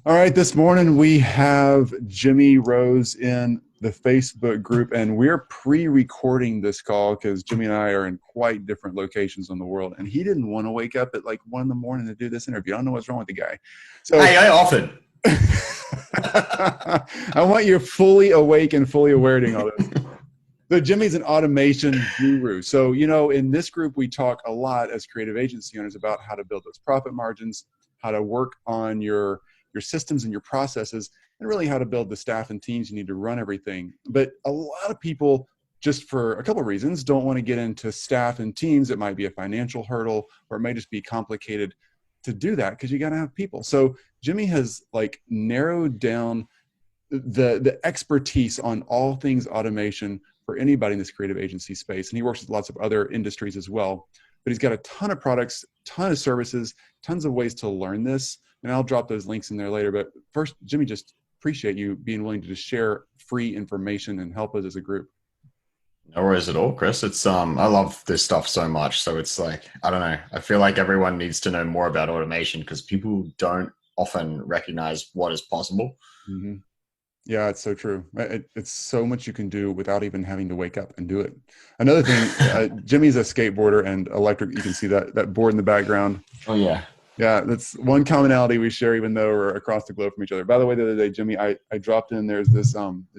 All right, this morning we have Jimmy Rose in the Facebook group, and we're pre-recording this call because Jimmy and I are in quite different locations in the world, and he didn't want to wake up at like 1 in the morning to do this interview. I don't know what's wrong with the guy. So Hey, I offered. I want you fully awake and fully aware during all this. So Jimmy's an automation guru. So, in this group, we talk a lot as creative agency owners about how to build those profit margins, how to work on your systems and your processes, and really how to build the staff and teams you need to run everything. But a lot of people, just for a couple of reasons, don't want to get into staff and teams. It might be a financial hurdle, or it may just be complicated to do that because you got to have people. So Jimmy has like narrowed down the expertise on all things automation for anybody in this creative agency space. And he works with lots of other industries as well. But he's got a ton of products, ton of services, tons of ways to learn this. And I'll drop those links in there later. But first, Jimmy, just appreciate you being willing to just share free information and help us as a group. No worries at all, Chris. It's I love this stuff so much. So it's like, I don't know. I feel like everyone needs to know more about automation because people don't often recognize what is possible. Mm-hmm. Yeah, it's so true. It's so much you can do without even having to wake up and do it. Another thing, Jimmy's a skateboarder and electric. You can see that board in the background. Oh yeah. Yeah, that's one commonality we share, even though we're across the globe from each other. By the way, the other day, Jimmy, I dropped in. There's this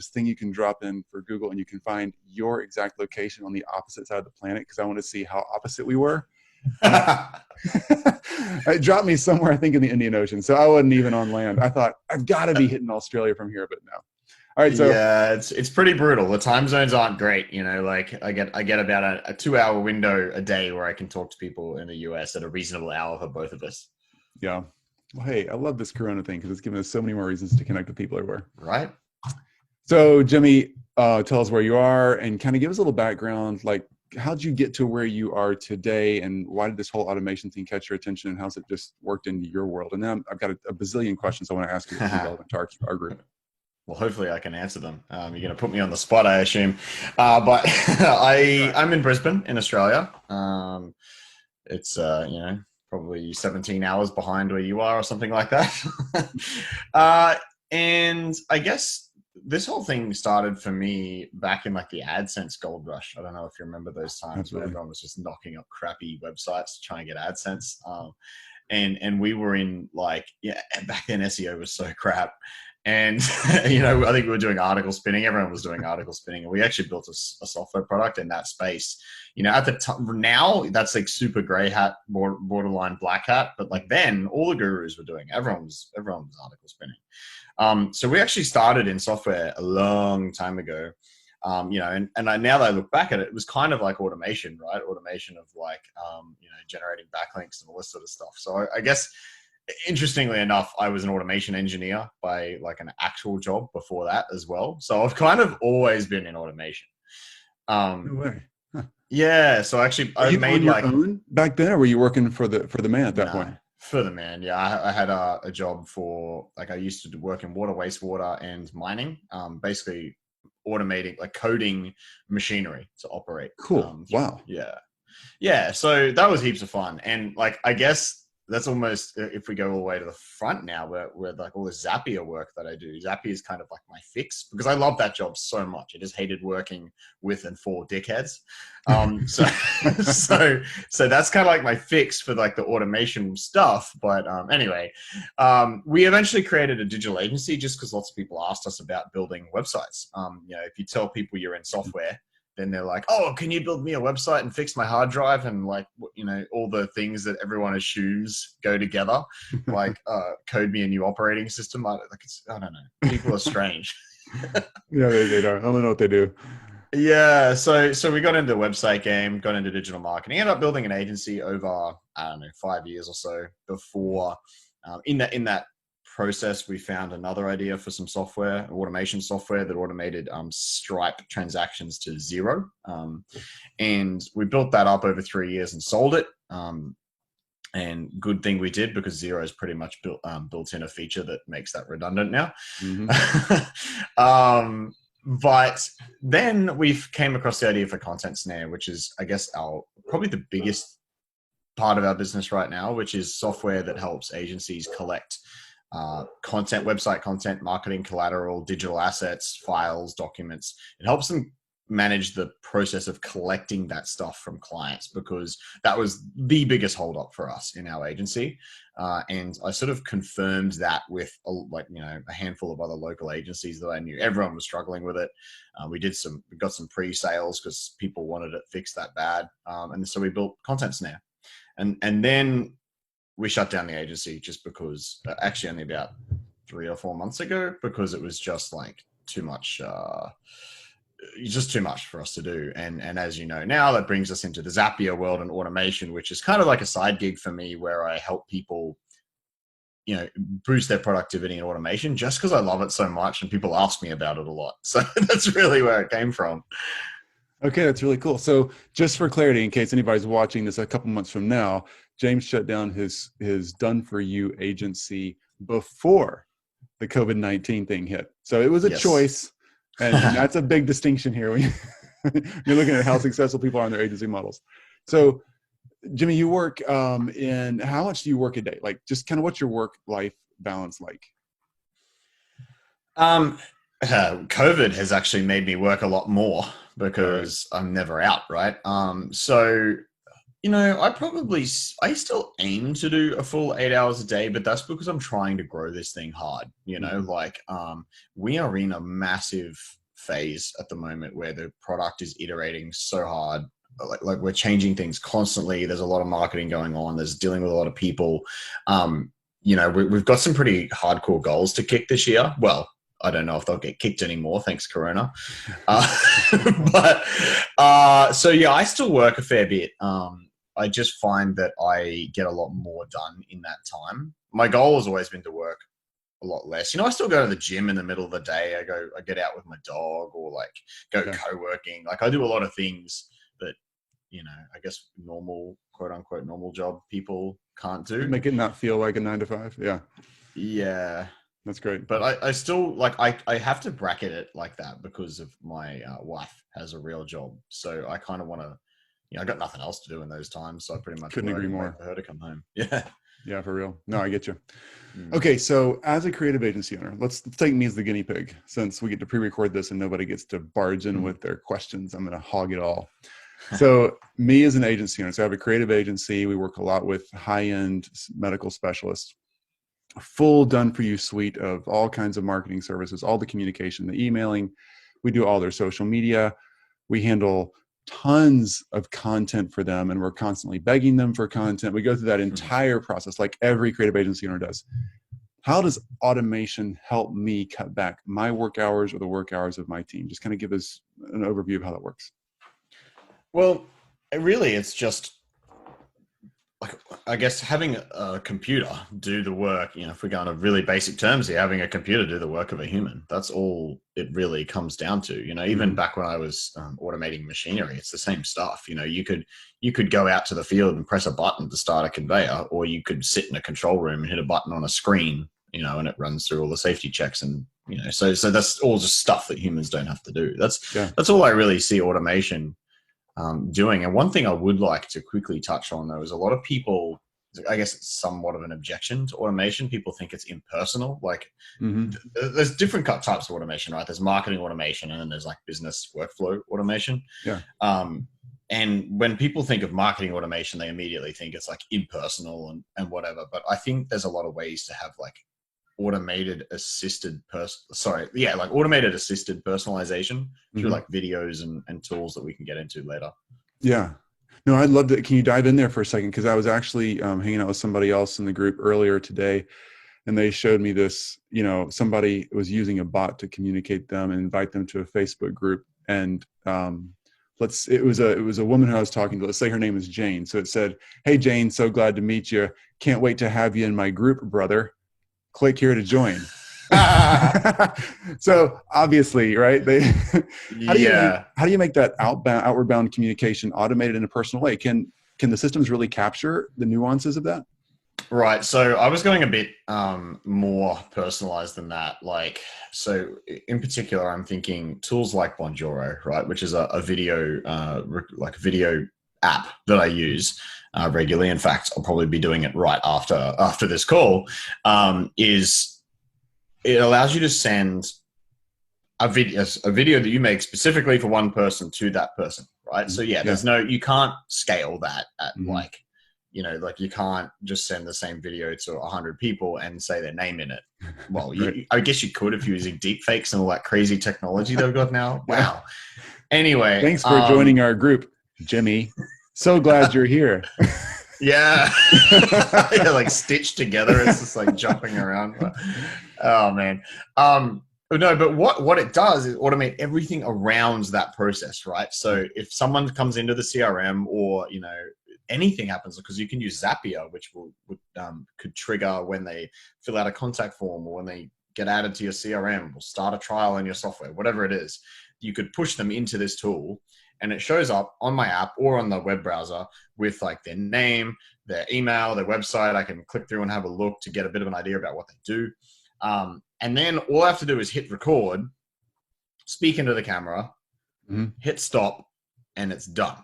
thing you can drop in for Google, and you can find your exact location on the opposite side of the planet because I want to see how opposite we were. It dropped me somewhere, I think, in the Indian Ocean, so I wasn't even on land. I thought I've got to be hitting Australia from here, but no. All right, so Yeah, it's pretty brutal. The time zones aren't great, Like I get about a 2 hour window a day where I can talk to people in the US at a reasonable hour for both of us. yeah. Well, hey, I love this Corona thing because it's given us so many more reasons to connect with people everywhere. Right? So, Jimmy, tell us where you are and kind of give us a little background. Like, how'd you get to where you are today, and why did this whole automation thing catch your attention, and how's it just worked into your world? And then I've got a bazillion questions I want to ask you that's relevant to our group. Well, hopefully I can answer them. You're going to put me on the spot, I assume. But I'm in Brisbane, in Australia. It's probably 17 hours behind where you are, or something like that. And I guess this whole thing started for me back in like the AdSense gold rush. I don't know if you remember those times where Absolutely. everyone was just knocking up crappy websites to try and get AdSense. And we were in like, yeah, back then SEO was so crap. And, I think we were doing article spinning. Everyone was doing article spinning. And we actually built a software product in that space. At the time, now that's like super gray hat, borderline black hat. But like then, all the gurus were doing. Everyone was article spinning. So we actually started in software a long time ago. And now that I look back at it, it was kind of like automation, right? Automation of like, generating backlinks and all this sort of stuff. So I guess, interestingly enough, I was an automation engineer by like an actual job before that as well. So I've kind of always been in automation. No way. Huh. Yeah. So actually, Were I you on made your like own back then, or were you working for the man at that no point? for the man. Yeah, I had a job for like I used to work in water, wastewater, and mining. Basically automating, like coding machinery to operate. Cool. Wow. Yeah. Yeah. So that was heaps of fun, and like I guess that's almost, if we go all the way to the front now, where like all the Zapier work that I do. Zapier is kind of like my fix because I love that job so much. I just hated working with and for dickheads. So so that's kind of like my fix for like the automation stuff. But anyway, we eventually created a digital agency just because lots of people asked us about building websites. If you tell people you're in software, then they're like, oh, can you build me a website and fix my hard drive? And like, all the things that everyone assumes go together, like code me a new operating system. I don't know. People are strange. Yeah, they don't. I don't know what they do. Yeah. So we got into the website game, got into digital marketing, ended up building an agency over, I don't know, 5 years or so before in that process, we found another idea for some software, automation software that automated Stripe transactions to zero. And we built that up over 3 years and sold it. And good thing we did because zero is pretty much built in a feature that makes that redundant now. Mm-hmm. But then we came across the idea for Content Snare, which is, I guess, probably the biggest part of our business right now, which is software that helps agencies collect content, website content, marketing collateral, digital assets, files, documents. It helps them manage the process of collecting that stuff from clients, because that was the biggest holdup for us in our agency. And I sort of confirmed that with a handful of other local agencies that I knew. Everyone was struggling with it. We got some pre-sales because people wanted it fixed that bad. And so we built Content Snare. And then we shut down the agency just because, actually only about 3 or 4 months ago, because it was just like too much for us to do. And as you know, now that brings us into the Zapier world and automation, which is kind of like a side gig for me, where I help people, boost their productivity in automation, just because I love it so much and people ask me about it a lot. So that's really where it came from. Okay, that's really cool. So just for clarity, in case anybody's watching this a couple months from now, James shut down his Done For You agency before the COVID-19 thing hit. So it was a choice. And that's a big distinction here when you're looking at how successful people are in their agency models. So Jimmy, you work in, how much do you work a day? Like, just kind of what's your work-life balance like? COVID has actually made me work a lot more because I'm never out, right? So, I still aim to do a full 8 hours a day, but that's because I'm trying to grow this thing hard. We are in a massive phase at the moment where the product is iterating so hard. Like we're changing things constantly. There's a lot of marketing going on. There's dealing with a lot of people. We've got some pretty hardcore goals to kick this year. Well, I don't know if they'll get kicked anymore, thanks Corona. I still work a fair bit. I just find that I get a lot more done in that time. My goal has always been to work a lot less. I still go to the gym in the middle of the day. I get out with my dog, or go co-working. I do a lot of things that, I guess normal, quote unquote, normal job people can't do. Make it not feel like a 9 to 5. Yeah. Yeah. That's great. But I still I have to bracket it like that because of my wife has a real job. So I kind of want to, I got nothing else to do in those times. So I pretty much couldn't agree more. Wait for her to come home. Yeah. Yeah, for real. No, I get you. Okay. So as a creative agency owner, let's take me as the guinea pig, since we get to pre-record this and nobody gets to barge in with their questions. I'm going to hog it all. So me as an agency owner, so I have a creative agency. We work a lot with high-end medical specialists. Full Done For You suite of all kinds of marketing services, all the communication, the emailing. We do all their social media. We handle tons of content for them, and we're constantly begging them for content. We go through that entire process like every creative agency owner does. How does automation help me cut back my work hours or the work hours of my team? Just kind of give us an overview of how that works. Well, it's just, I guess, having a computer do the work, if we go into really basic terms here, having a computer do the work of a human, that's all it really comes down to. Even back when I was automating machinery, it's the same stuff. You could go out to the field and press a button to start a conveyor, or you could sit in a control room and hit a button on a screen, and it runs through all the safety checks. And, so that's all just stuff that humans don't have to do. That's all I really see automation doing. And one thing I would like to quickly touch on, though, is a lot of people, I guess it's somewhat of an objection to automation. People think it's impersonal. There's different types of automation, right? There's marketing automation, and then there's business workflow automation. Yeah. And when people think of marketing automation, they immediately think it's impersonal and whatever. But I think there's a lot of ways to have automated assisted personalization through videos and tools that we can get into later. Yeah. No, I'd love to. Can you dive in there for a second? Because I was actually hanging out with somebody else in the group earlier today, and they showed me this, somebody was using a bot to communicate them and invite them to a Facebook group. And it was a woman who I was talking to. Let's say her name is Jane. So it said, "Hey Jane, so glad to meet you. Can't wait to have you in my group, brother. Click here to join." So obviously, right? How do you make that outward bound communication automated in a personal way? Can the systems really capture the nuances of that? Right. So I was going a bit more personalized than that. So in particular, I'm thinking tools like Bonjoro, right, which is a video video app that I use. regularly. In fact, I'll probably be doing it right after this call. Is it allows you to send a video that you make specifically for one person to that person, right? So yeah, you can't scale that at like, like you can't just send the same video to 100 people and say their name in it. Well, Right. I guess you could if you're using deep fakes and all that crazy technology they've got now. Wow. Anyway. Thanks for joining our group, Jimmy. So glad you're here. Yeah. Like stitched together. It's just like jumping around. Oh man. No, but what it does is automate everything around that process, right? So if someone comes into the CRM or, anything happens, because you can use Zapier, which could trigger when they fill out a contact form or when they get added to your CRM or start a trial in your software, whatever it is, you could push them into this tool and it shows up on my app or on the web browser with like their name, their email, their website. I can click through and have a look to get a bit of an idea about what they do. And then all I have to do is hit record, speak into the camera, hit stop, and it's done.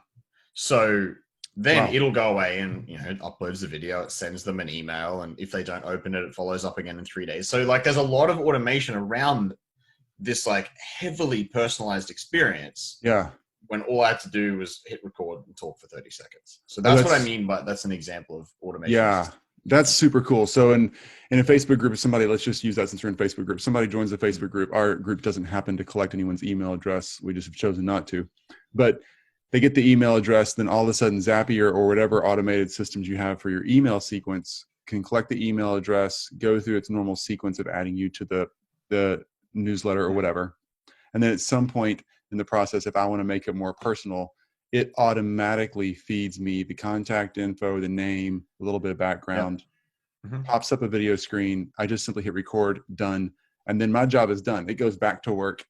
So then it'll go away and, it uploads the video, it sends them an email. And if they don't open it, it follows up again in 3 days. So like there's a lot of automation around this like heavily personalized experience. Yeah. When all I had to do was hit record and talk for 30 seconds. So that's what I mean by that's an example of automation. Yeah. That's super cool. So in a Facebook group, if somebody, let's just use that since we're in Facebook group, somebody joins the Facebook group, our group doesn't happen to collect anyone's email address. We just have chosen not to, but they get the email address. Then all of a sudden Zapier or whatever automated systems you have for your email sequence can collect the email address, go through its normal sequence of adding you to the newsletter or whatever. And then at some point in the process, if I want to make it more personal, it automatically feeds me the contact info, the name, a little bit of background, pops up a video screen. I just simply hit record, done. And then my job is done. It goes back to work,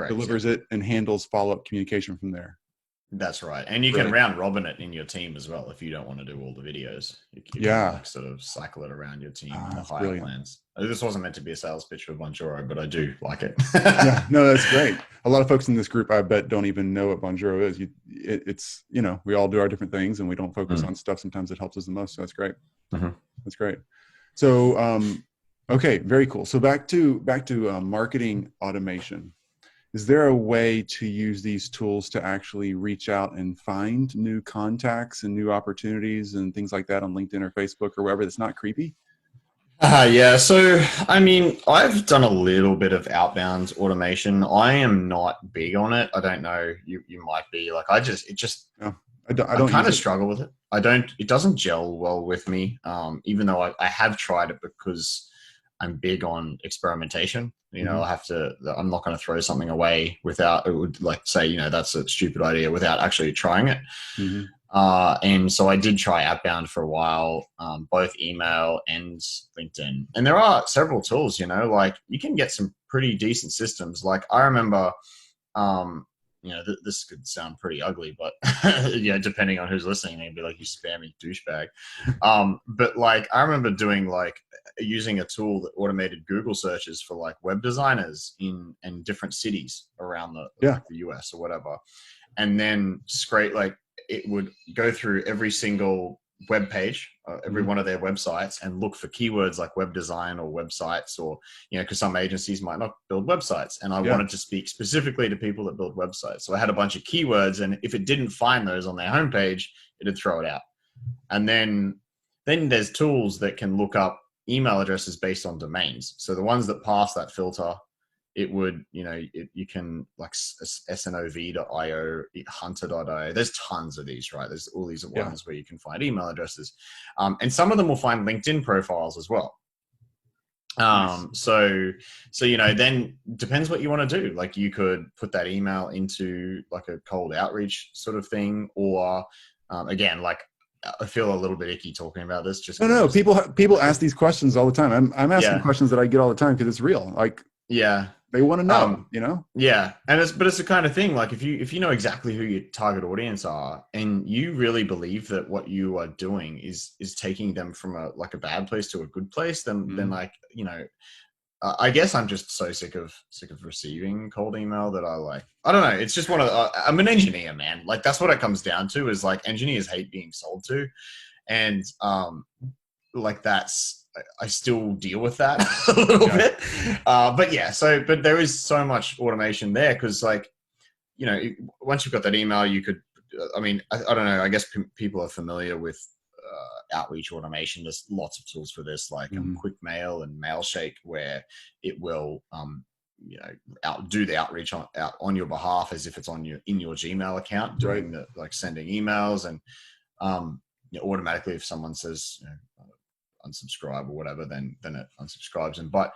delivers it, and handles follow-up communication from there. That's right. And you can round robin it in your team as well if you don't want to do all the videos. You can like sort of cycle it around your team in the higher plans. This wasn't meant to be a sales pitch for Bonjoro, but I do like it. Yeah, no, that's great. A lot of folks in this group, I bet, don't even know what Bonjoro is. It's we all do our different things and we don't focus on stuff sometimes that helps us the most. So that's great. That's great. So, okay, very cool. So back to marketing automation. Is there a way to use these tools to actually reach out and find new contacts and new opportunities and things like that on LinkedIn or Facebook or wherever that's not creepy? Yeah. So, I mean, I've done a little bit of outbound automation. I am not big on it. I don't know. You might be like, I kind of struggle with it. It doesn't gel well with me. Even though I have tried it because I'm big on experimentation. I'm not going to throw something away without, it would like say, that's a stupid idea without actually trying it. And so I did try outbound for a while, both email and LinkedIn. And there are several tools, like you can get some pretty decent systems. Like I remember, this could sound pretty ugly, but depending on who's listening, they'd be like, you spammy douchebag. But like, I remember using a tool that automated Google searches for like web designers in different cities around the US or whatever. And then it would go through every single web page, every one of their websites, and look for keywords like web design or websites, or because some agencies might not build websites, and I wanted to speak specifically to people that build websites. So I had a bunch of keywords, and if it didn't find those on their homepage, it'd throw it out. And then there's tools that can look up email addresses based on domains. So the ones that pass that filter, it would, you can like snov.io, hunter.io. There's tons of these, right? There's all these ones where you can find email addresses. And some of them will find LinkedIn profiles as well. So then depends what you want to do. Like you could put that email into like a cold outreach sort of thing, or again, like I feel a little bit icky talking about this. Just no. People ask these questions all the time. I'm asking questions that I get all the time because it's real. Like they want to know, Yeah. And it's the kind of thing, like if you know exactly who your target audience are and you really believe that what you are doing is taking them from a bad place to a good place, then like, I guess I'm just so sick of receiving cold email that I don't know. It's just one of I'm an engineer, man. Like that's what it comes down to is like engineers hate being sold to. And like I still deal with that a little bit. But yeah, but there is so much automation there because like, once you've got that email, you could, I don't know, I guess people are familiar with outreach automation. There's lots of tools for this, like Quick Mail and Mailshake, where it will, do the outreach on your behalf as if it's in your Gmail account, doing sending emails and, automatically if someone says unsubscribe or whatever, then it unsubscribes them. But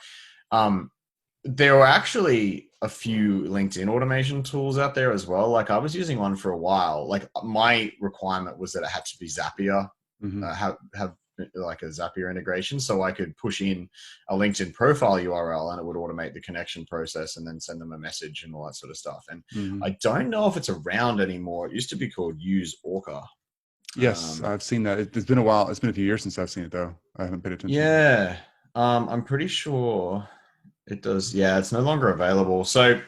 there are actually a few LinkedIn automation tools out there as well. Like I was using one for a while. Like my requirement was that it had to be Zapier, have like a Zapier integration, so I could push in a LinkedIn profile URL and it would automate the connection process and then send them a message and all that sort of stuff. And I don't know if it's around anymore. It used to be called Use Orca. Yes, I've seen that. It's been a while. It's been a few years since I've seen it, though. I haven't paid attention. Yeah, I'm pretty sure it does. Yeah, it's no longer available. So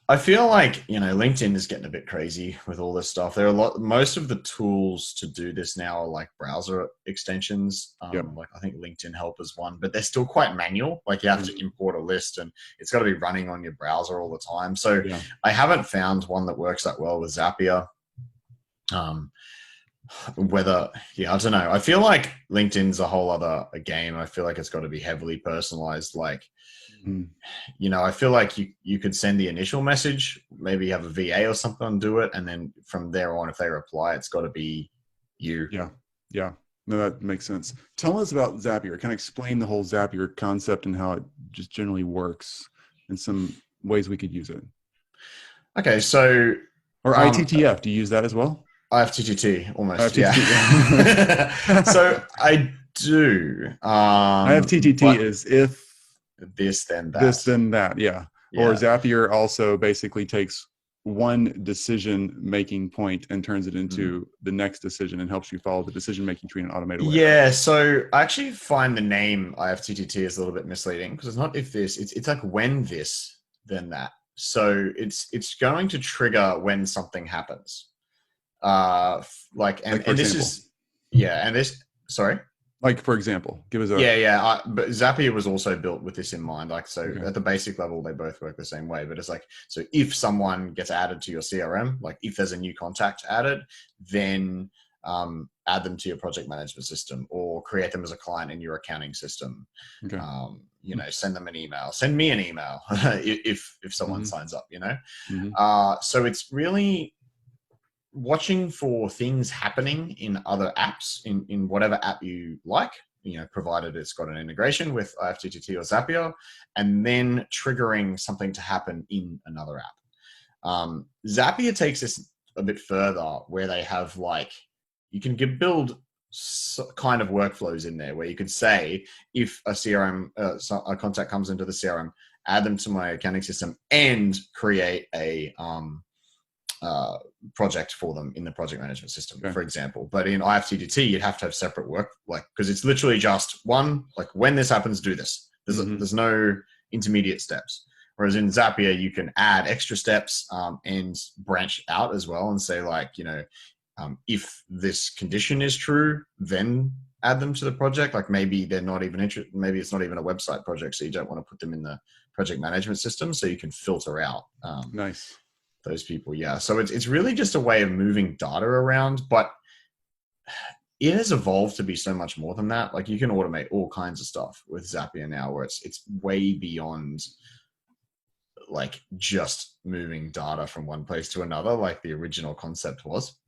I feel like, LinkedIn is getting a bit crazy with all this stuff. Most of the tools to do this now are like browser extensions. Like I think LinkedIn Help is one, but they're still quite manual. Like you have to import a list and it's got to be running on your browser all the time. So I haven't found one that works that well with Zapier. I don't know. I feel like LinkedIn's a whole other game. I feel like it's got to be heavily personalized. Like, I feel like you could send the initial message, maybe have a VA or something do it. And then from there on, if they reply, it's got to be you. Yeah. No, that makes sense. Tell us about Zapier. Kind of explain the whole Zapier concept and how it just generally works and some ways we could use it. Okay. So, or ITTF, do you use that as well? IFTTT almost. Yeah. So I do. IFTTT is if this, then that. This, then that. Yeah. Or Zapier also basically takes one decision-making point and turns it into the next decision and helps you follow the decision-making tree in an automated way. Yeah. So I actually find the name IFTTT is a little bit misleading because it's not if this, it's like when this, then that. So it's going to trigger when something happens. And this is, and this, sorry. Like, for example, give us a... but Zapier was also built with this in mind. Like, so at the basic level, they both work the same way, but it's like, so if someone gets added to your CRM, like if there's a new contact added, then add them to your project management system or create them as a client in your accounting system. Send them an email, send me an email if someone signs up, so it's really watching for things happening in other apps, in whatever app you like, provided it's got an integration with IFTTT or Zapier, and then triggering something to happen in another app. Zapier takes this a bit further where they have you can build kind of workflows in there where you could say, if a CRM, a contact comes into the CRM, add them to my accounting system and create a, project for them in the project management system, for example. But in IFTTT, you'd have to have separate work, because it's literally just one, when this happens, do this. There's no intermediate steps. Whereas in Zapier, you can add extra steps and branch out as well and say, if this condition is true, then add them to the project. Maybe they're not even interested. Maybe it's not even a website project, so you don't want to put them in the project management system. So you can filter out. Nice. Those people. Yeah. So it's really just a way of moving data around, but it has evolved to be so much more than that. You can automate all kinds of stuff with Zapier now, where it's way beyond just moving data from one place to another, like the original concept was.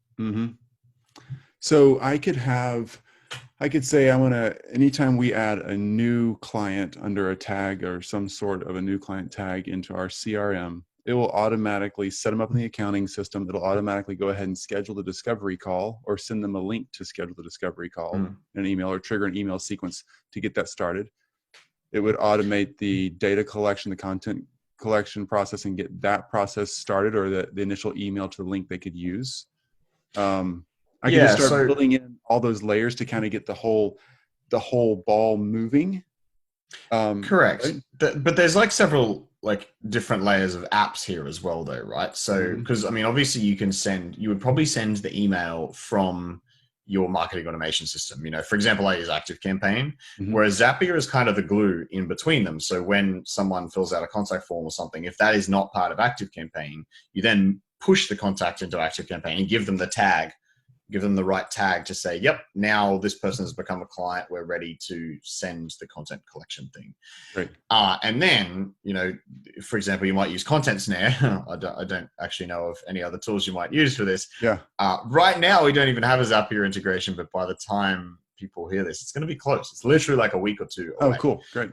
So I could say anytime we add a new client under a tag or some sort of a new client tag into our CRM, it will automatically set them up in the accounting system. It'll automatically go ahead and schedule the discovery call or send them a link to schedule the discovery call in an email, or trigger an email sequence to get that started. It would automate the data collection, the content collection process, and get that process started, or the initial email to the link they could use. I can just start building in all those layers to kind of get the whole ball moving. Correct. Right? But there's like several like different layers of apps here as well though, right? So, Mhm. because I mean, obviously you would probably send the email from your marketing automation system. You know, for example, I use ActiveCampaign, Mhm. whereas Zapier is kind of the glue in between them. So when someone fills out a contact form or something, if that is not part of ActiveCampaign, you then push the contact into ActiveCampaign and give them the tag, give them the right tag to say, yep, now this person has become a client. We're ready to send the content collection thing. Great. And then, you know, for example, you might use Content Snare. I don't actually know of any other tools you might use for this. Yeah. Right now, we don't even have a Zapier integration, but by the time people hear this, it's going to be close. It's literally like a week or two Oh, away. cool. Great.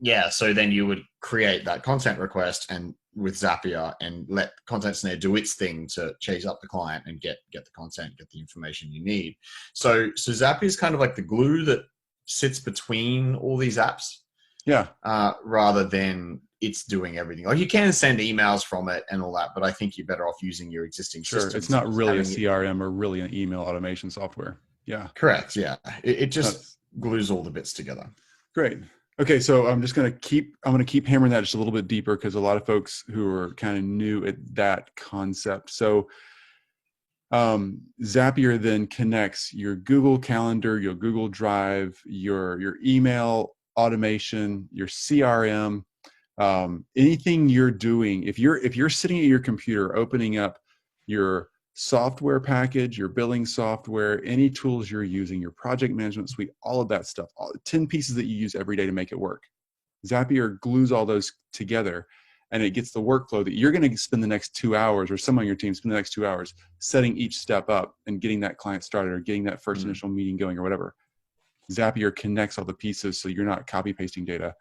Yeah, so then you would create that content request and with Zapier and let Content Snare do its thing to chase up the client and get the content, get the information you need. So Zapier is kind of like the glue that sits between all these apps, Yeah. rather than it's doing everything. Like you can send emails from it and all that, but I think you're better off using your existing Sure. systems. It's not really a having it- CRM or really an email automation software. Yeah. Correct. Yeah, it just That's glues all the bits together. great. Okay, so I'm going to keep hammering that just a little bit deeper because a lot of folks who are kind of new at that concept. So Zapier then connects your Google Calendar, your Google Drive, your email automation, your CRM, anything you're doing. If you're sitting at your computer opening up your software package, your billing software, any tools you're using, your project management suite, all of that stuff, all 10 pieces that you use every day to make it work. Zapier glues all those together and it gets the workflow that you're going to spend the next 2 hours or someone on your team spend the next 2 hours setting each step up and getting that client started or getting that first initial meeting going or whatever. Zapier connects all the pieces so you're not copy pasting data,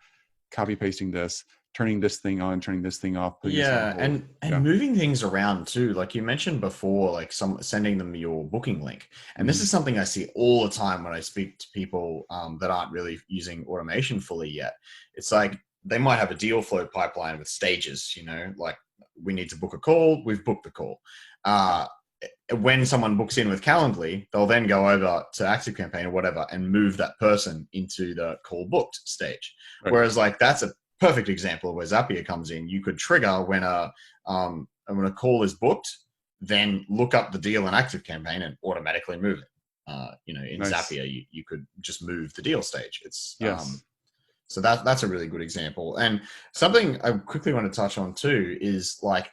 copy pasting this, turning this thing on, turning this thing off, putting this on Yeah, hold. and moving things around too. Like you mentioned before, like sending them your booking link. And this is something I see all the time when I speak to people that aren't really using automation fully yet. It's like they might have a deal flow pipeline with stages, you know, like we need to book a call, we've booked the call. When someone books in with Calendly, they'll then go over to ActiveCampaign or whatever and move that person into the call booked stage. Right. Whereas like that's a perfect example of where Zapier comes in. You could trigger when a call is booked, then look up the deal in ActiveCampaign and automatically move it. You know, in Nice. Zapier, you could just move the deal stage. It's Yes. so that's a really good example. And something I quickly want to touch on too is like,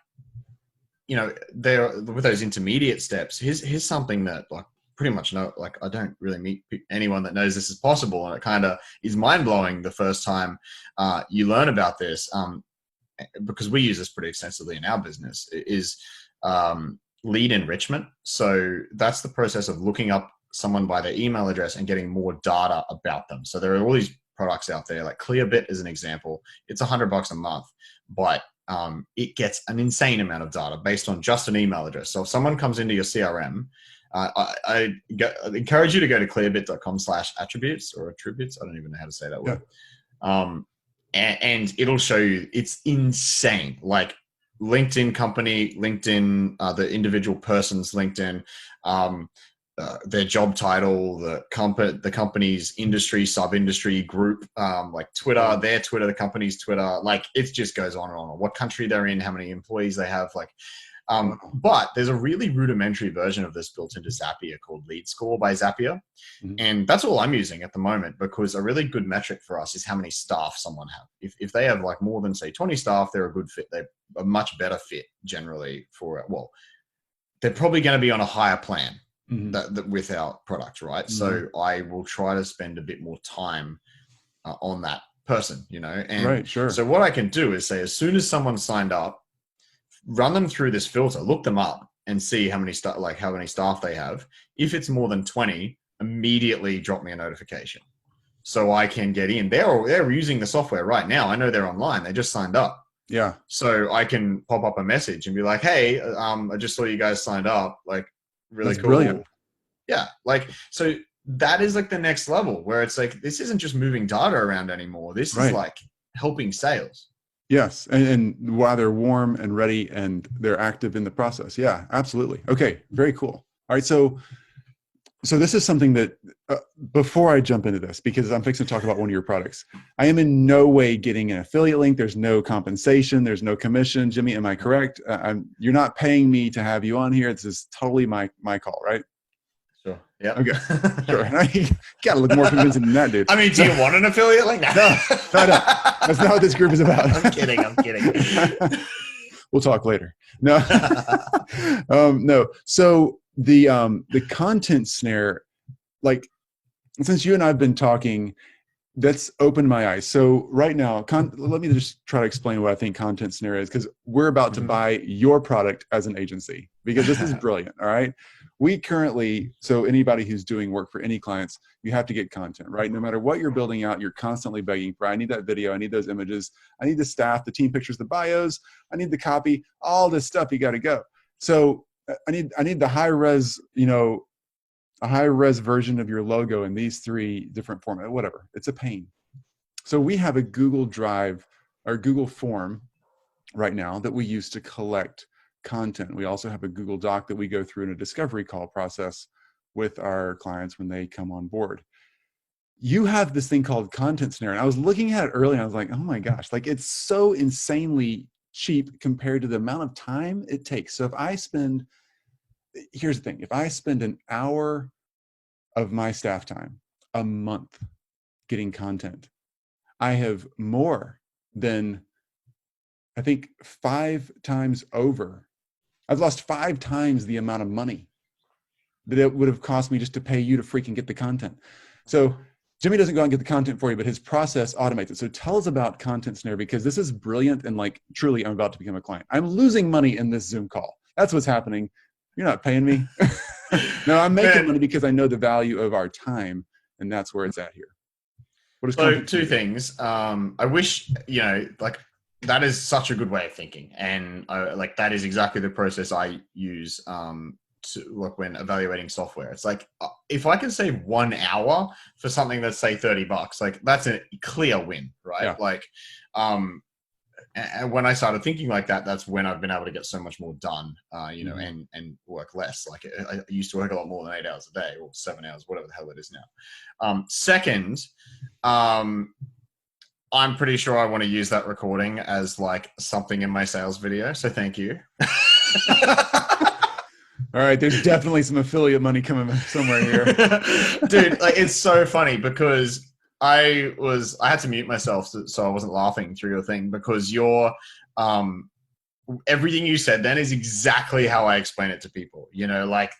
you know, there with those intermediate steps. Here's something that like pretty much like I don't really meet anyone that knows this is possible, and it kind of is mind blowing the first time you learn about this, because we use this pretty extensively in our business. Is lead enrichment. So that's the process of looking up someone by their email address and getting more data about them. So there are all these products out there, like Clearbit is an example. It's $100 a month, but it gets an insane amount of data based on just an email address. So if someone comes into your CRM, I encourage you to go to clearbit.com/attributes or attributes. I don't even know how to say that word. Yeah. And it'll show you, it's insane. Like LinkedIn company, LinkedIn, the individual person's LinkedIn, their job title, the company's industry, sub-industry group, like Twitter, their Twitter, the company's Twitter, like it just goes on and on. What country they're in, how many employees they have, like. But there's a really rudimentary version of this built into Zapier called Lead Score by Zapier. And that's all I'm using at the moment, because a really good metric for us is how many staff someone have. If they have like more than say 20 staff, they're a good fit. They're a much better fit generally for it. Well, they're probably going to be on a higher plan that with our product, right? So I will try to spend a bit more time on that person, you know? And right, sure. So what I can do is say, as soon as someone signed up, run them through this filter, look them up and see how many staff they have. If it's more than 20, immediately drop me a notification so I can get in. They're using the software right now. I know they're online. They just signed up. Yeah. So I can pop up a message and be like, hey, I just saw you guys signed up. Like, really That's cool. Brilliant. Yeah. Like, so that is like the next level where it's like, this isn't just moving data around anymore. This is like helping sales. Yes. And while they're warm and ready and they're active in the process. Yeah, absolutely. Okay. Very cool. All right. So So this is something that before I jump into this, because I'm fixing to talk about one of your products, I am in no way getting an affiliate link. There's no compensation. There's no commission. Jimmy, am I correct? You're not paying me to have you on here. This is totally my call, right? Sure. Yeah. Okay. Sure. You got to look more convincing than that, dude. I mean, do you want an affiliate link? No, no. That's not what this group is about. I'm kidding. We'll talk later. No, no. So the content snare, like, since you and I've been talking, that's opened my eyes. So right now, let me just try to explain what I think content snare is, because we're about to buy your product as an agency, because this is brilliant. All right. We currently, so anybody who's doing work for any clients, you have to get content, right? No matter what you're building out, you're constantly begging for, I need that video, I need those images, I need the staff, the team pictures, the bios, I need the copy, all this stuff, you got to go. So I need the high res, a high res version of your logo in these 3 different formats, whatever. It's a pain. So we have a Google Drive or Google form right now that we use to collect content. We also have a Google Doc that we go through in a discovery call process with our clients when they come on board. You have this thing called content snare. And I was looking at it earlier and I was like, oh my gosh, like, it's so insanely cheap compared to the amount of time it takes. So here's the thing, if I spend an hour of my staff time a month getting content, I have more than, I think, 5 times over. I've lost 5 times the amount of money that it would have cost me just to pay you to freaking get the content. So Jimmy doesn't go out and get the content for you, but his process automates it. So tell us about Content Snare, because this is brilliant. And like, truly, I'm about to become a client. I'm losing money in this Zoom call. That's what's happening. You're not paying me. No, I'm making money because I know the value of our time, and that's where it's at here. What is so 2 things. I wish, like, that is such a good way of thinking. And like, that is exactly the process I use to look when evaluating software. It's like, if I can save 1 hour for something that's, say, $30, like, that's a clear win, right? Yeah. Like, and when I started thinking like that, that's when I've been able to get so much more done, and work less. Like, I used to work a lot more than 8 hours a day, or 7 hours, whatever the hell it is now. Second, I'm pretty sure I want to use that recording as like something in my sales video. So thank you. All right. There's definitely some affiliate money coming somewhere here. Dude, like, it's so funny because I had to mute myself so I wasn't laughing through your thing, because everything you said then is exactly how I explain it to people. Like,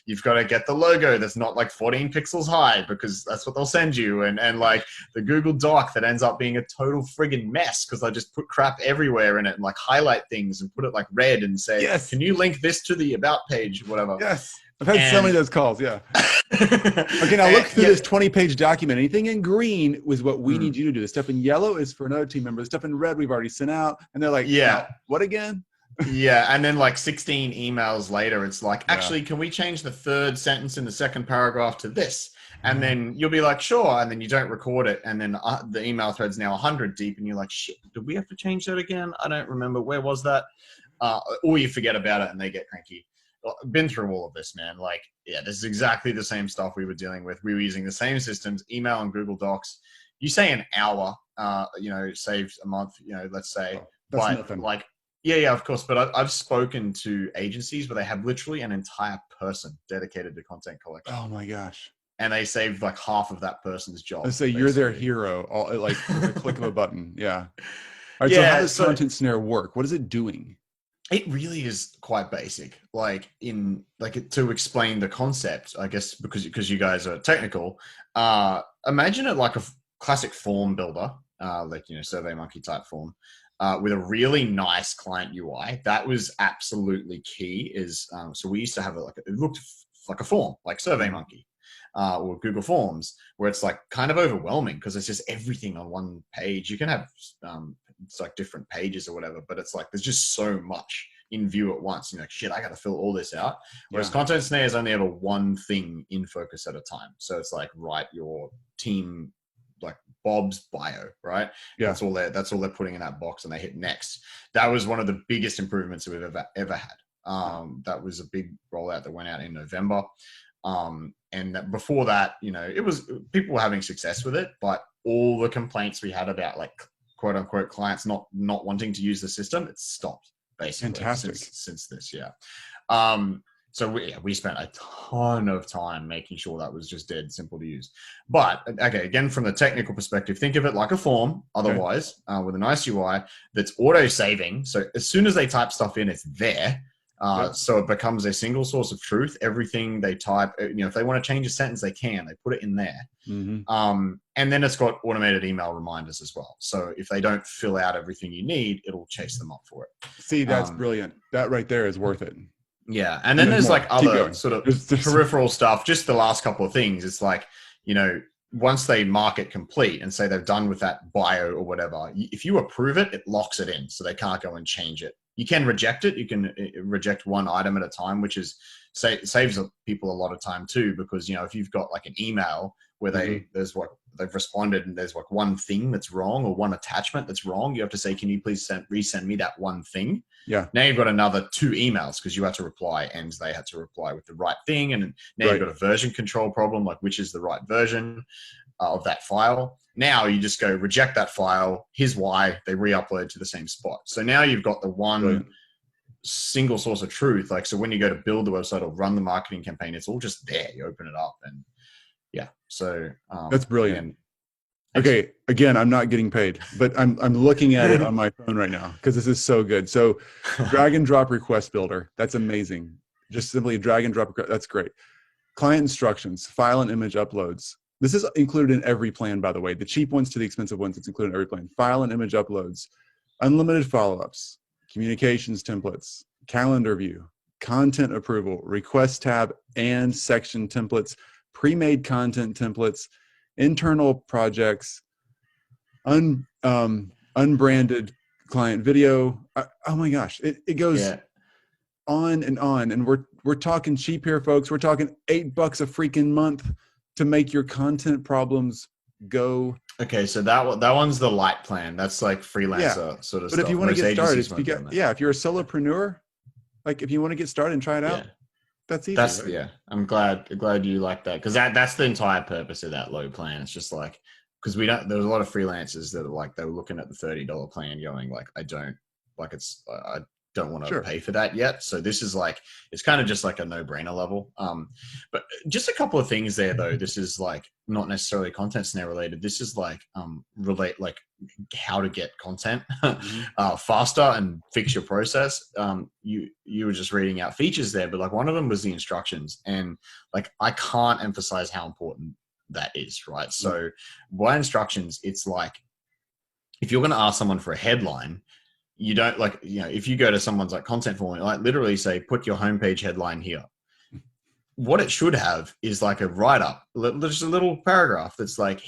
you've got to get the logo that's not like 14 pixels high, because that's what they'll send you. And like the Google Doc that ends up being a total friggin' mess because I just put crap everywhere in it and like highlight things and put it like red and say, yes, can you link this to the about page, whatever. Yes. I've had so many of those calls. Yeah. Okay. Now look through this 20-page document. Anything in green was what we need you to do. The stuff in yellow is for another team member. The stuff in red we've already sent out. And they're like, yeah, what again? Yeah. And then like 16 emails later, it's like, actually, can we change the 3rd sentence in the 2nd paragraph to this? And then you'll be like, sure. And then you don't record it. And then the email thread's now 100 deep. And you're like, shit, did we have to change that again? I don't remember. Where was that? Or you forget about it and they get cranky. Been through all of this, man. Like, yeah, this is exactly the same stuff we were dealing with. We were using the same systems, email and Google Docs. You say an hour, saved a month, let's say. That's but nothing. Like, yeah, of course. But I've spoken to agencies where they have literally an entire person dedicated to content collection. Oh my gosh. And they saved like half of that person's job. Let's say you're their hero, like with a click of a button. Yeah. All right. So how does Content Snare work? What is it doing? It really is quite basic, to explain the concept, I guess, because you guys are technical. Imagine it like a classic form builder, SurveyMonkey type form, with a really nice client UI. That was absolutely key. So we used to have it looked like a form, like SurveyMonkey. Or Google Forms, where it's like kind of overwhelming because it's just everything on one page. You can have it's like different pages or whatever, but it's like there's just so much in view at once. You're like, shit, I got to fill all this out. Whereas Content Snare is only ever one thing in focus at a time. So it's like, write your team, like Bob's bio, right? Yeah. That's all they're putting in that box, and they hit next. That was one of the biggest improvements that we've ever had. That was a big rollout that went out in November. And that before that, you know, it was people were having success with it, but all the complaints we had about like quote unquote clients not wanting to use the system, it's stopped basically Fantastic. since this. Yeah. So we spent a ton of time making sure that was just dead simple to use. But okay, again, from the technical perspective, think of it like a form otherwise, with a nice UI that's auto saving. So as soon as they type stuff in, it's there. So it becomes a single source of truth. Everything they type, you know, if they want to change a sentence, they can. They put it in there. And then it's got automated email reminders as well. So if they don't fill out everything you need, it'll chase them up for it. See, that's brilliant. That right there is worth it. Yeah. And then there's like other sort of there's peripheral stuff, just the last couple of things. It's like, you know, once they mark it complete and say they're done with that bio or whatever, if you approve it, it locks it in. So they can't go and change it. You can reject it. You can reject one item at a time, which is saves people a lot of time too, because, you know, if you've got like an email where there's what they've responded and there's like one thing that's wrong or one attachment that's wrong, you have to say, can you please resend me that one thing? Yeah. Now you've got another 2 emails because you had to reply and they had to reply with the right thing. And now you've got a version control problem, like which is the right version of that file. Now you just go reject that file. Here's why. They re-upload to the same spot. So now you've got the one single source of truth. Like, so when you go to build the website or run the marketing campaign, it's all just there. You open it up and yeah. So that's brilliant. Okay. Again, I'm not getting paid, but I'm looking at it on my phone right now because this is so good. So drag and drop request builder. That's amazing. Just simply drag and drop. That's great. Client instructions, file and image uploads. This is included in every plan, by the way. The cheap ones to the expensive ones, it's included in every plan. File and image uploads, unlimited follow-ups, communications templates, calendar view, content approval, request tab and section templates, pre-made content templates, internal projects, unbranded client video. Oh my gosh, it goes on. And we're talking cheap here, folks. We're talking $8 a freaking month to make your content problems go. Okay, so that one's the light plan. That's like freelancer sort of stuff. But if you want to get started, if you're a solopreneur, like if you want to get started and try it out, that's easy. Right? I'm glad you like that, because that's the entire purpose of that low plan. It's just like, because there's a lot of freelancers that are like, they were looking at the $30 plan going like, I don't want to pay for that yet. So this is like, it's kind of just like a no-brainer level. But just a couple of things there though. This is like not necessarily content snare related. This is like like how to get content faster and fix your process. You were just reading out features there, but like one of them was the instructions, and like I can't emphasize how important that is, right? So by instructions, it's like if you're going to ask someone for a headline, you don't like, you know, if you go to someone's like content form, like literally say, put your homepage headline here. What it should have is like a write-up, just a little paragraph that's like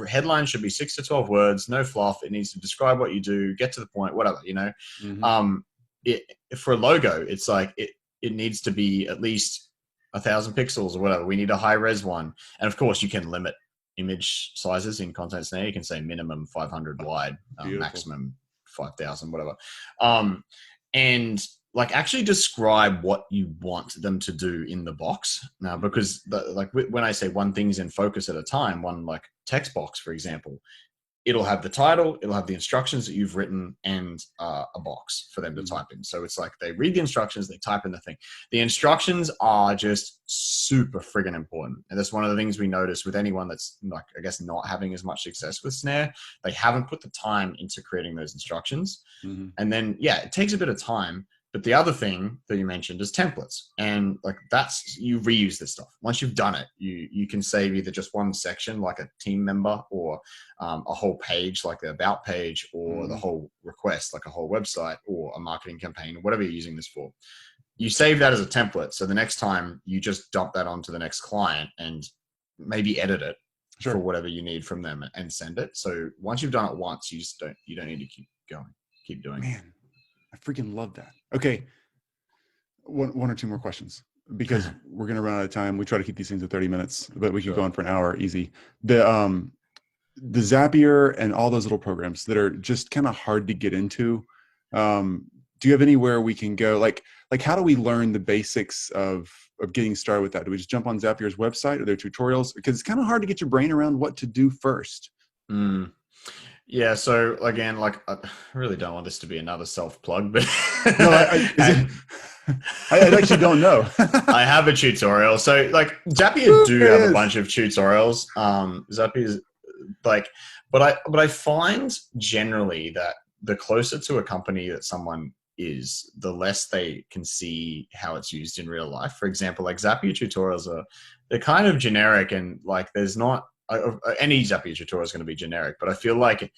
headline should be 6 to 12 words, no fluff. It needs to describe what you do, get to the point, whatever, you know. For a logo, it's like it needs to be at least 1,000 pixels or whatever. We need a high res one. And of course you can limit image sizes in Content Snare. You can say minimum 500 wide, maximum 5,000, whatever. And like actually describe what you want them to do in the box now, because like when I say one thing's in focus at a time, one like text box, for example, it'll have the title, it'll have the instructions that you've written, and a box for them to type in. So it's like they read the instructions, they type in the thing. The instructions are just super friggin' important. And that's one of the things we notice with anyone that's like, I guess, not having as much success with Snare. They haven't put the time into creating those instructions. And then, it takes a bit of time. But the other thing that you mentioned is templates, and like you reuse this stuff. Once you've done it, you can save either just one section, like a team member, or a whole page, like the about page, or the whole request, like a whole website, or a marketing campaign, or whatever you're using this for. You save that as a template. So the next time you just dump that onto the next client and maybe edit it for whatever you need from them and send it. So once you've done it once, you don't need to keep going, keep doing it. Man, I freaking love that. Okay. One or two more questions, because we're going to run out of time. We try to keep these things at 30 minutes, but we keep going for an hour easy. The Zapier and all those little programs that are just kind of hard to get into. Do you have anywhere we can go? Like how do we learn the basics of of getting started with that? Do we just jump on Zapier's website? Are there tutorials? Because it's kind of hard to get your brain around what to do first. Yeah. So again, like I really don't want this to be another self plug, but No, I actually don't know. I have a tutorial. So like Zapier do have a bunch of tutorials. Zapier's like, but I find generally that the closer to a company that someone is, the less they can see how it's used in real life. For example, like Zapier tutorials they're kind of generic, and like there's not any Zapier tutorial is going to be generic, but I feel like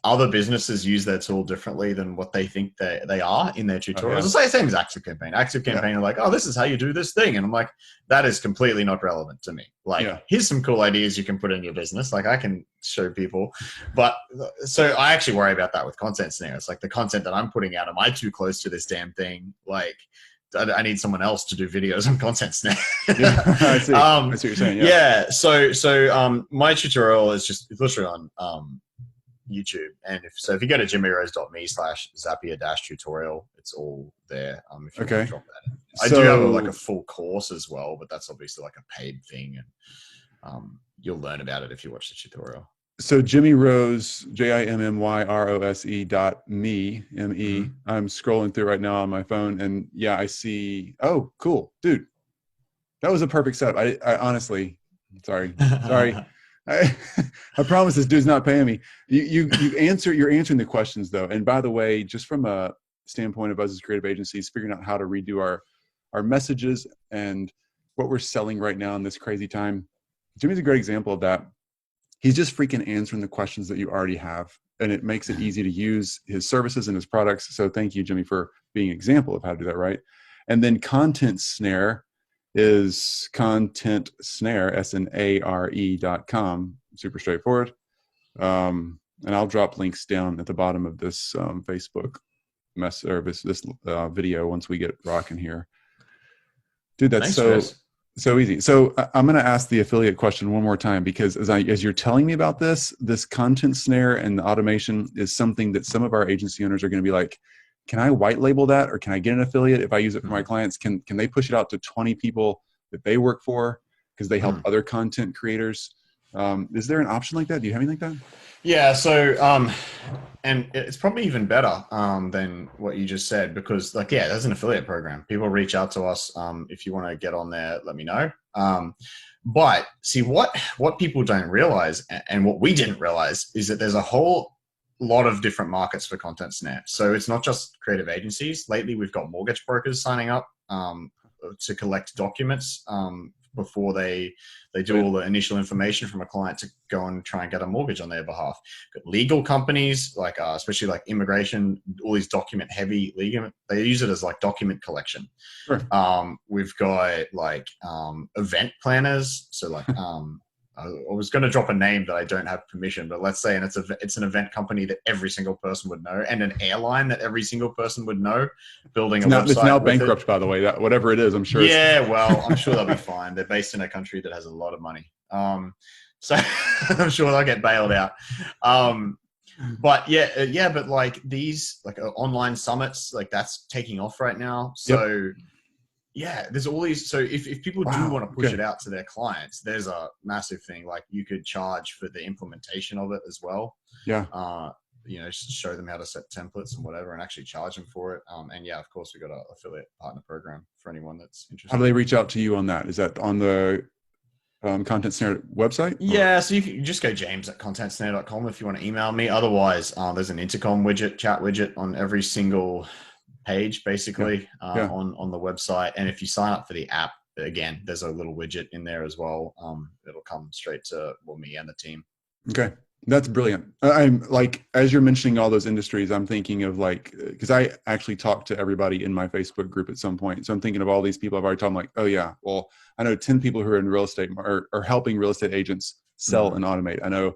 other businesses use their tool differently than what they think they are in their tutorials. It's the same as ActiveCampaign. ActiveCampaign are like, oh, this is how you do this thing. And I'm like, that is completely not relevant to me. Like, here's some cool ideas you can put in your business. Like I can show people. But so I actually worry about that with Content Snare. It's like the content that I'm putting out, am I too close to this damn thing? Like, I need someone else to do videos on Content Snare. I see. I see what you're saying. Yeah. So my tutorial is just literally on YouTube, and if you go to jimmyrose.me/Zapier-tutorial, it's all there. If you want to drop that in. I do have a full course as well, but that's obviously like a paid thing, and you'll learn about it if you watch the tutorial. So Jimmy Rose, JIMMYROSE.me, M-E. I'm scrolling through right now on my phone, and yeah, I see. Oh, cool, dude. That was a perfect setup. I honestly, sorry. I promise this dude's not paying me. You're answering the questions though. And by the way, just from a standpoint of us as creative agencies, figuring out how to redo our messages and what we're selling right now in this crazy time, Jimmy's a great example of that. He's just freaking answering the questions that you already have, and it makes it easy to use his services and his products. So thank you, Jimmy, for being an example of how to do that right. And then Content Snare is Content Snare, SNARE.com. Super straightforward. And I'll drop links down at the bottom of this Facebook this video once we get rocking here. Dude, that's so easy. So I'm going to ask the affiliate question one more time, because as you're telling me about this Content Snare and the automation is something that some of our agency owners are going to be like, can I white label that, or can I get an affiliate if I use it for my clients? Can they push it out to 20 people that they work for because they help other content creators? Is there an option like that? Do you have anything like that? Yeah. So, and it's probably even better than what you just said, because like, yeah, there's an affiliate program. People reach out to us. If you want to get on there, let me know. But see, what people don't realize, and what we didn't realize, is that there's a whole lot of different markets for Content Snare. So it's not just creative agencies. Lately, we've got mortgage brokers signing up to collect documents before they do all the initial information from a client to go and try and get a mortgage on their behalf. Got legal companies, like especially like immigration, all these document heavy legal, they use it as like document collection. Sure. We've got like event planners. So like I was going to drop a name that I don't have permission, but let's say, and it's an event company that every single person would know, and an airline that every single person would know, building website. It's now bankrupt, by the way. That whatever it is, I'm sure. Yeah, well, I'm sure they'll be fine. They're based in a country that has a lot of money, so I'm sure they'll get bailed out. But but like these like online summits, like that's taking off right now. So. Yeah, there's all these. So if people do want to push it out to their clients, there's a massive thing. Like you could charge for the implementation of it as well. Yeah. Show them how to set templates and whatever, and actually charge them for it. And yeah, of course, we got an affiliate partner program for anyone that's interested. How do they reach out to you on that? Is that on the Content Snare website? Yeah, so you can just go james@contentsnare.com if you want to email me. Otherwise, there's an intercom chat widget on every single page basically on the website, and if you sign up for the app, again, there's a little widget in there as well. It'll come straight to me and the team. Okay, that's brilliant. I'm like, as you're mentioning all those industries, I'm thinking of like, because I actually talked to everybody in my Facebook group at some point, so I'm thinking of all these people I've already told. I'm like, oh yeah, well, I know 10 people who are in real estate or helping real estate agents sell and automate. I know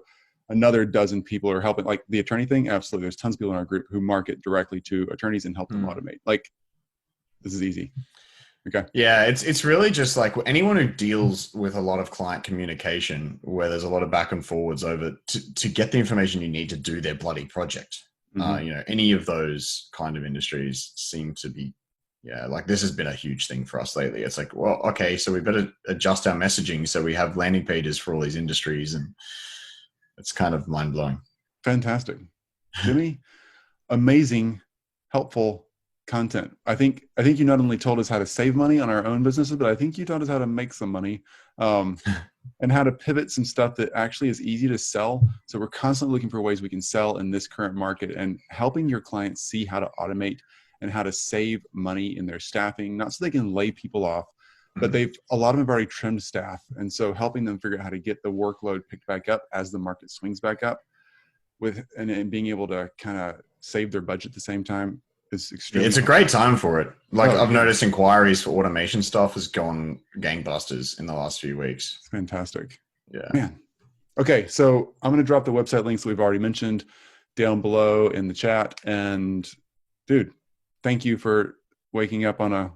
another dozen people are helping, like the attorney thing. Absolutely. There's tons of people in our group who market directly to attorneys and help them automate. Like, this is easy. Okay. Yeah. It's really just like anyone who deals with a lot of client communication where there's a lot of back and forwards over to get the information you need to do their bloody project. Any of those kind of industries seem to be, Yeah, like this has been a huge thing for us lately. It's like, well, okay, so we better adjust our messaging so we have landing pages for all these industries, and it's kind of mind blowing. Fantastic. Jimmy, amazing, helpful content. I think you not only told us how to save money on our own businesses, but I think you taught us how to make some money, and how to pivot some stuff that actually is easy to sell. So we're constantly looking for ways we can sell in this current market, and helping your clients see how to automate and how to save money in their staffing, not so they can lay people off, but a lot of them have already trimmed staff. And so helping them figure out how to get the workload picked back up as the market swings back up, and being able to kind of save their budget at the same time is extremely It's a helpful. great time for it. Like Oh, I've yeah. noticed inquiries for automation stuff has gone gangbusters in the last few weeks. It's fantastic. Yeah. Man. Okay, so I'm going to drop the website links that we've already mentioned down below in the chat. And dude, thank you for waking up on a,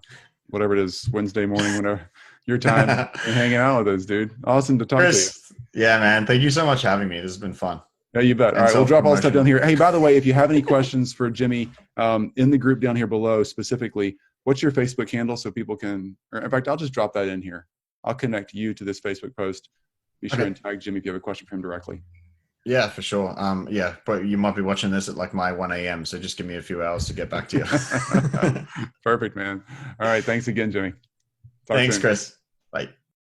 whatever it is, Wednesday morning, whenever your time, and hanging out with us, dude. Awesome to talk to you. Chris, yeah, man. Thank you so much for having me. This has been fun. Yeah, you bet. All And right, we'll drop all the stuff down self-promotion. here. Hey, by the way, if you have any questions for Jimmy, in the group down here below specifically, what's your Facebook handle so people can, or in fact, I'll just drop that in here. I'll connect you to this Facebook post. Be sure and tag Jimmy if you have a question for him directly. Yeah, for sure. Yeah, but you might be watching this at like my 1 a.m. So just give me a few hours to get back to you. Perfect, man. All right. Thanks again, Jimmy. Talk Thanks, soon. Chris. Bye.